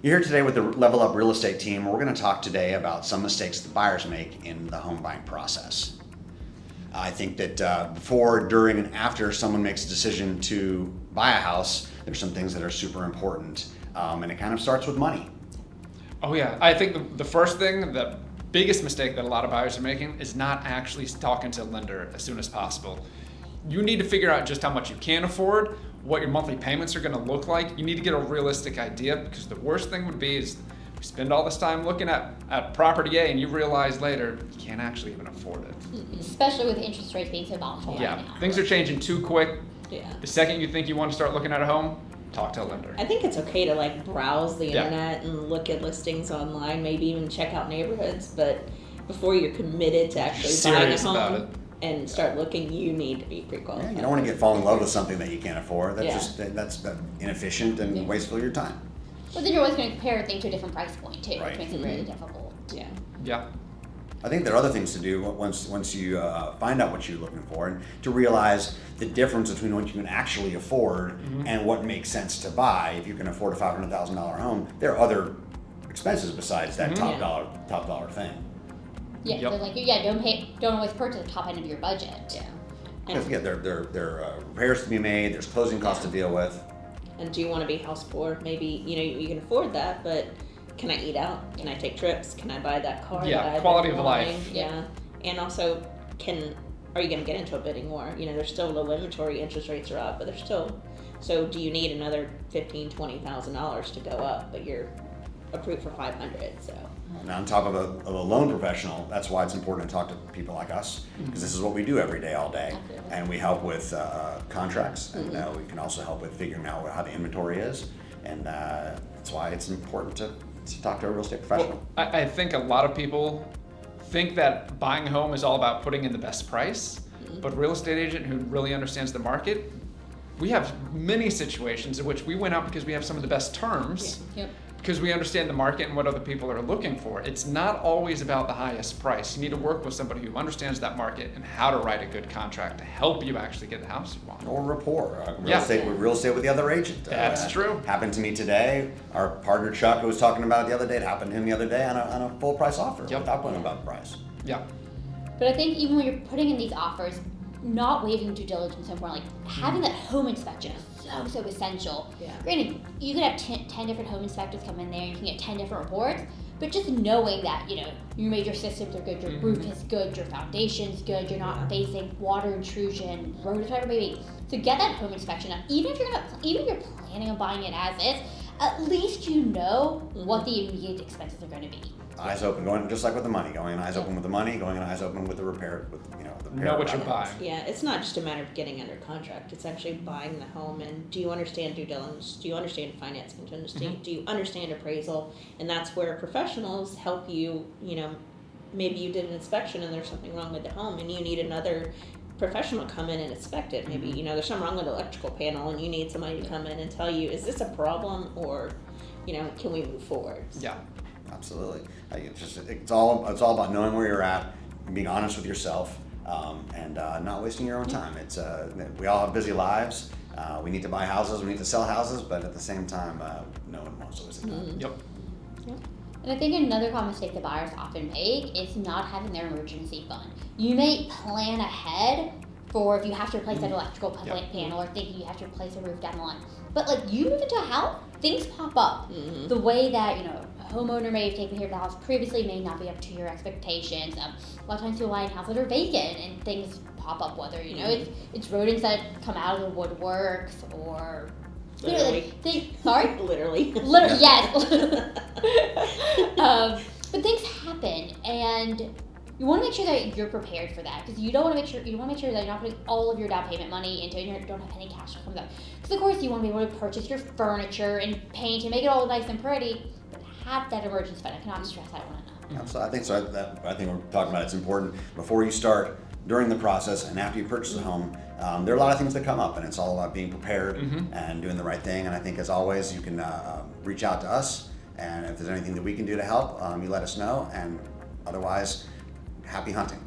You're here today with the Level Up Real Estate team. We're going to talk today about some mistakes that buyers make in the home buying process. I think that before, during, and after someone makes a decision to buy a house, there's some things that are super important, and it kind of starts with money. Oh yeah, I think the first thing, the biggest mistake that a lot of buyers are making is not actually talking to a lender as soon as possible. You need to figure out just how much you can afford, what your monthly payments are going to look like. You need to get a realistic idea, because the worst thing would be is we spend all this time looking at property A and you realize later you can't actually even afford it. Especially with interest rates being so volatile right now. Things are changing too quick. Yeah. The second you think you want to start looking at a home, talk to a lender. I think it's okay to like browse the Yeah. internet and look at listings online, maybe even check out neighborhoods, but before you're committed to actually buying a Serious about home it. and start looking, you need to be pre-qualified. You don't want to fall in love with something that you can't afford. That's Yeah. that's inefficient and Yeah. wasteful of your time. But then you're always going to compare things to a different price point too, Right. which makes it really difficult. Yeah. Yeah. I think there are other things to do once you find out what you're looking for, and to realize the difference between what you can actually afford and what makes sense to buy. If you can afford a $500,000 home, there are other expenses besides that top dollar thing. Yeah, Yep. so like don't always purchase the top end of your budget. Yeah. Because there are repairs to be made. There's closing costs to deal with. And do you want to be house poor? Maybe, you can afford that, but can I eat out? Can I take trips? Can I buy that car? Yeah, that I've quality been of wanting? life. Yeah. And also, are you going to get into a bidding war? There's still low inventory, interest rates are up, but there's still, so do you need another $15,000, $20,000 to go up, but you're approved for 500, so. And on top of a loan professional, that's why it's important to talk to people like us, because this is what we do every day, all day. Absolutely. And we help with contracts, and we can also help with figuring out how the inventory is. And that's why it's important to talk to a real estate professional. Well, I think a lot of people think that buying a home is all about putting in the best price, but a real estate agent who really understands the market, we have many situations in which we went out because we have some of the best terms. Yep. Because we understand the market and what other people are looking for. It's not always about the highest price. You need to work with somebody who understands that market and how to write a good contract to help you actually get the house you want. Or rapport. Yeah. Real estate with the other agent. That's true. Happened to me today. Our partner Chuck, who was talking about it the other day, it happened to him the other day on a full price offer without putting about the price. Yeah. But I think even when you're putting in these offers, not waiving due diligence and more, like having that home inspection is so essential. Yeah. Granted, you could have 10 different home inspectors come in there and you can get 10 different reports, but just knowing that, your major systems are good, your roof is good, your foundation's good, you're not facing water intrusion, road, whatever maybe. So get that home inspection done. Even if you're planning on buying it as is, at least you know what the immediate expenses are going to be. Eyes open, going just like with the money, going in eyes open with the money, going in eyes open with the repair, the repair. Know what you're rather. buying. Yeah, it's not just a matter of getting under contract. It's actually buying the home. And do you understand due diligence? Do you understand finance contingency? Do you understand appraisal? And that's where professionals help you. Maybe you did an inspection and there's something wrong with the home, and you need another professional to come in and inspect it. Maybe there's something wrong with the electrical panel, and you need somebody to come in and tell you, is this a problem, or can we move forward? Yeah. Absolutely. It's all about knowing where you're at, being honest with yourself, and not wasting your own time. It's we all have busy lives. We need to buy houses, we need to sell houses, but at the same time, no one wants to waste their time. Yep. And I think another common mistake that buyers often make is not having their emergency fund. You may plan ahead for if you have to replace that electrical panel or thinking you have to replace a roof down the line. But like you move into a house, things pop up. The way that, a homeowner may have taken care of the house previously may not be up to your expectations. A lot of times you'll buy houses that are vacant and things pop up, whether, it's rodents that come out of the woodworks or Literally. Sorry? Literally. Literally, yes. But things happen, and you want to make sure that you're prepared for that, because you want to make sure that you're not putting all of your down payment money into it and you don't have any cash that comes out. Because of course you want to be able to purchase your furniture and paint and make it all nice and pretty, but have that emergency fund. I cannot stress that one enough. So I think we're talking about it's important before you start, during the process, and after you purchase a home. There are a lot of things that come up, and it's all about being prepared and doing the right thing. And I think, as always, you can reach out to us, and if there's anything that we can do to help, you let us know. And otherwise, happy hunting.